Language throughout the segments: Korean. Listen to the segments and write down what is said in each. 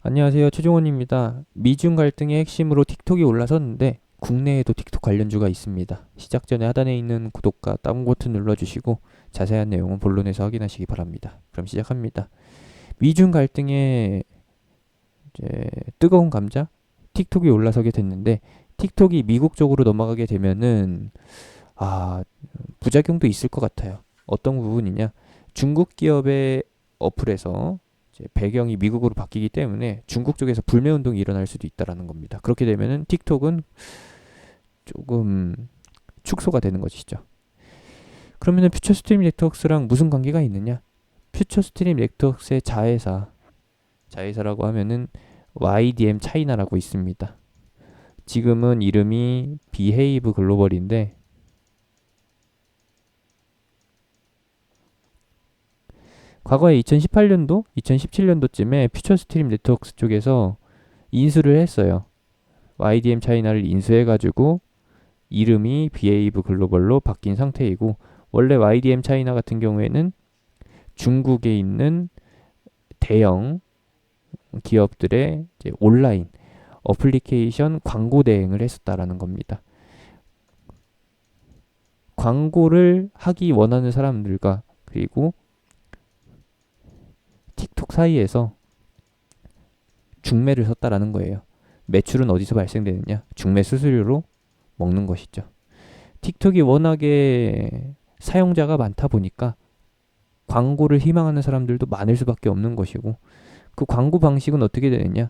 안녕하세요. 최종원입니다. 미중 갈등의 핵심으로 틱톡이 올라섰는데 국내에도 틱톡 관련주가 있습니다. 시작 전에 하단에 있는 구독과 다운 버튼 눌러주시고 자세한 내용은 본론에서 확인하시기 바랍니다. 그럼 시작합니다. 미중 갈등의 이제 뜨거운 감자 틱톡이 올라서게 됐는데 틱톡이 미국 쪽으로 넘어가게 되면은 아 부작용도 있을 것 같아요. 어떤 부분이냐? 중국 기업의 어플에서 이제 배경이 미국으로 바뀌기 때문에 중국 쪽에서 불매 운동이 일어날 수도 있다라는 겁니다. 그렇게 되면은 틱톡은 조금 축소가 되는 것이죠. 그러면은 퓨처스트림 네트워크스랑 무슨 관계가 있느냐? 퓨처스트림 네트워크스의 자회사라고 하면은 YDM 차이나라고 있습니다. 지금은 이름이 비헤이브 글로벌인데 과거에 2018년도, 2017년도쯤에 퓨처스트림 네트워크스 쪽에서 인수를 했어요. YDM 차이나를 인수해가지고 이름이 비에이브 글로벌로 바뀐 상태이고, 원래 YDM 차이나 같은 경우에는 중국에 있는 대형 기업들의 이제 온라인 어플리케이션 광고 대행을 했었다라는 겁니다. 광고를 하기 원하는 사람들과 그리고 틱톡 사이에서 중매를 섰다라는 거예요. 매출은 어디서 발생되느냐? 중매 수수료로 먹는 것이죠. 틱톡이 워낙에 사용자가 많다 보니까 광고를 희망하는 사람들도 많을 수밖에 없는 것이고, 그 광고 방식은 어떻게 되느냐?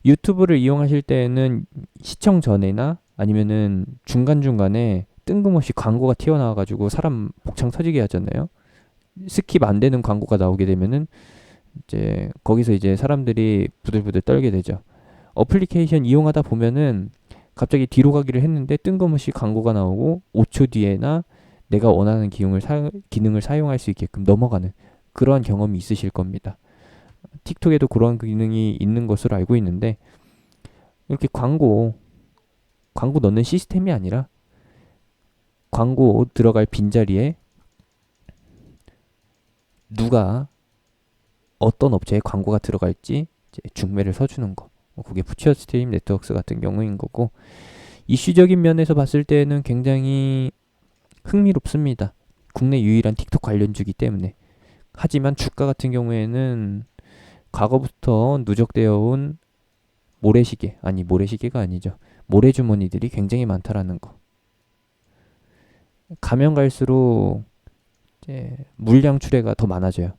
유튜브를 이용하실 때에는 시청 전에나 아니면은 중간중간에 뜬금없이 광고가 튀어나와가지고 사람 복창 터지게 하잖아요. 스킵 안 되는 광고가 나오게 되면은 이제 거기서 이제 사람들이 부들부들 떨게 되죠. 어플리케이션 이용하다 보면은 갑자기 뒤로 가기를 했는데 뜬금없이 광고가 나오고 5초 뒤에나 내가 원하는 기능을 사용할 수 있게끔 넘어가는 그러한 경험이 있으실 겁니다. 틱톡에도 그러한 기능이 있는 것으로 알고 있는데, 이렇게 광고 넣는 시스템이 아니라 광고 들어갈 빈자리에 누가 어떤 업체에 광고가 들어갈지 이제 중매를 서주는 거. 그게 푸처스트림 네트워크스 같은 경우인 거고, 이슈적인 면에서 봤을 때는 굉장히 흥미롭습니다. 국내 유일한 틱톡 관련주기 때문에. 하지만 주가 같은 경우에는 과거부터 누적되어 온 모래시계가 아니죠. 모래주머니들이 굉장히 많다라는 거. 가면 갈수록 이제 물량 출회가 더 많아져요.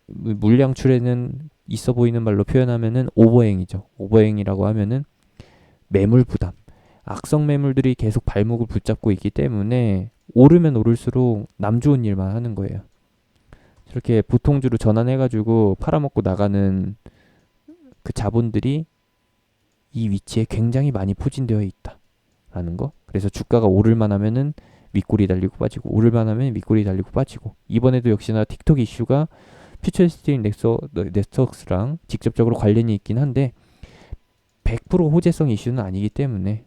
물량 출회는 있어 보이는 말로 표현하면은 오버행이죠. 오버행이라고 하면은 매물 부담. 악성 매물들이 계속 발목을 붙잡고 있기 때문에 오르면 오를수록 남 좋은 일만 하는 거예요. 저렇게 보통주로 전환해가지고 팔아먹고 나가는 그 자본들이 이 위치에 굉장히 많이 포진되어 있다라는 거. 그래서 주가가 오를만 하면은 윗골이 달리고 빠지고, 오를만 하면 윗골이 달리고 빠지고, 이번에도 역시나 틱톡 이슈가 퓨처스틱 네트워크스랑 직접적으로 관련이 있긴 한데 100% 호재성 이슈는 아니기 때문에.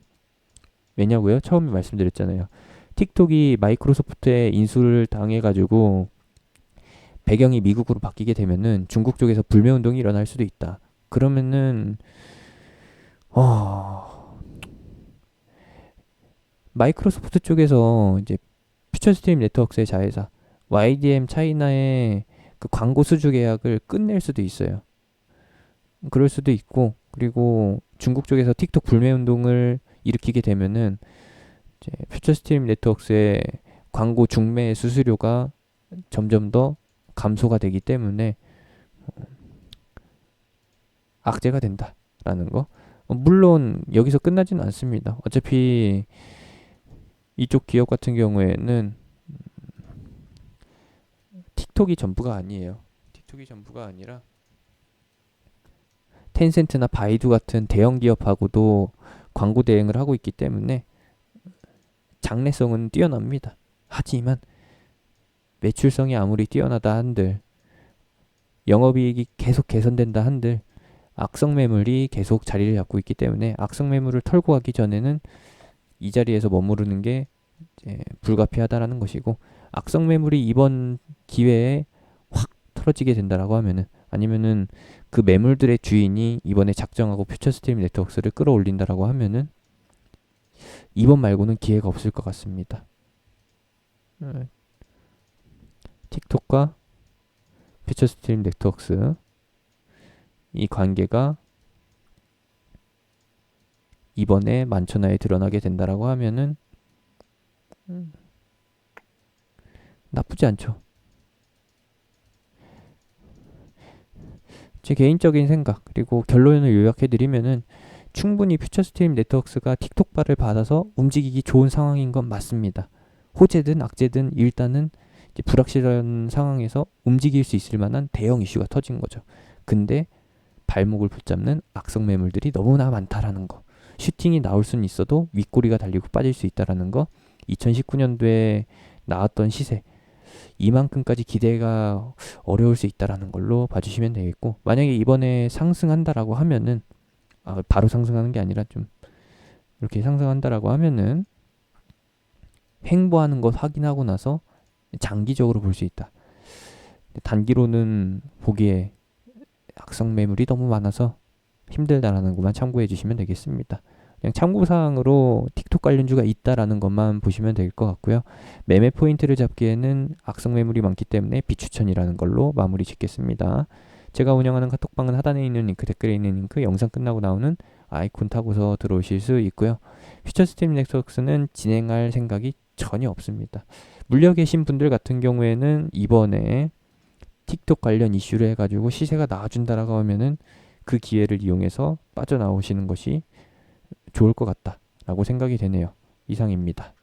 왜냐고요? 처음에 말씀드렸잖아요. 틱톡이 마이크로소프트에 인수를 당해가지고 배경이 미국으로 바뀌게 되면은 중국 쪽에서 불매 운동이 일어날 수도 있다. 그러면은 마이크로소프트 쪽에서 이제 퓨처스트림 네트워크스의 자회사 YDM 차이나의 그 광고 수주 계약을 끝낼 수도 있어요. 그럴 수도 있고, 그리고 중국 쪽에서 틱톡 불매 운동을 일으키게 되면은 이제 퓨처스트림 네트워크스의 광고 중매 수수료가 점점 더 감소가 되기 때문에 악재가 된다라는 거. 물론 여기서 끝나지는 않습니다. 어차피 이쪽 기업 같은 경우에는 틱톡이 전부가 아니에요. 틱톡이 전부가 아니라 텐센트나 바이두 같은 대형 기업하고도 광고 대행을 하고 있기 때문에 장래성은 뛰어납니다. 하지만 매출성이 아무리 뛰어나다 한들, 영업이익이 계속 개선된다 한들, 악성 매물이 계속 자리를 잡고 있기 때문에 악성 매물을 털고 가기 전에는 이 자리에서 머무르는 게 이제 불가피하다라는 것이고, 악성 매물이 이번 기회에 확 털어지게 된다라고 하면은 아니면은 그 매물들의 주인이 이번에 작정하고 퓨처 스트림 네트워크스를 끌어올린다라고 하면은 이번 말고는 기회가 없을 것 같습니다. 틱톡과 퓨처 스트림 네트워크스 이 관계가 이번에 만천하에 드러나게 된다라고 하면은 나쁘지 않죠. 제 개인적인 생각 그리고 결론을 요약해드리면은 충분히 퓨처스트림 네트워크스가 틱톡발을 받아서 움직이기 좋은 상황인 건 맞습니다. 호재든 악재든 일단은 이제 불확실한 상황에서 움직일 수 있을 만한 대형 이슈가 터진 거죠. 근데 발목을 붙잡는 악성 매물들이 너무나 많다라는 거. 슈팅이 나올 수는 있어도 윗꼬리가 달리고 빠질 수 있다라는 거. 2019년도에 나왔던 시세 이만큼까지 기대가 어려울 수 있다라는 걸로 봐주시면 되겠고, 만약에 이번에 상승한다라고 하면은 바로 상승하는 게 아니라 좀 이렇게 상승한다라고 하면은 횡보하는 것 확인하고 나서 장기적으로 볼 수 있다. 단기로는 보기에 악성 매물이 너무 많아서 힘들다라는 것만 참고해 주시면 되겠습니다. 그냥 참고사항으로 틱톡 관련주가 있다라는 것만 보시면 될 것 같고요. 매매 포인트를 잡기에는 악성 매물이 많기 때문에 비추천이라는 걸로 마무리 짓겠습니다. 제가 운영하는 카톡방은 하단에 있는 링크, 댓글에 있는 링크, 영상 끝나고 나오는 아이콘 타고서 들어오실 수 있고요. 퓨처스트림 네트워크스는 진행할 생각이 전혀 없습니다. 물려 계신 분들 같은 경우에는 이번에 틱톡 관련 이슈를 해가지고 시세가 나와준다라고 하면은 그 기회를 이용해서 빠져나오시는 것이 좋을 것 같다라고 생각이 되네요. 이상입니다.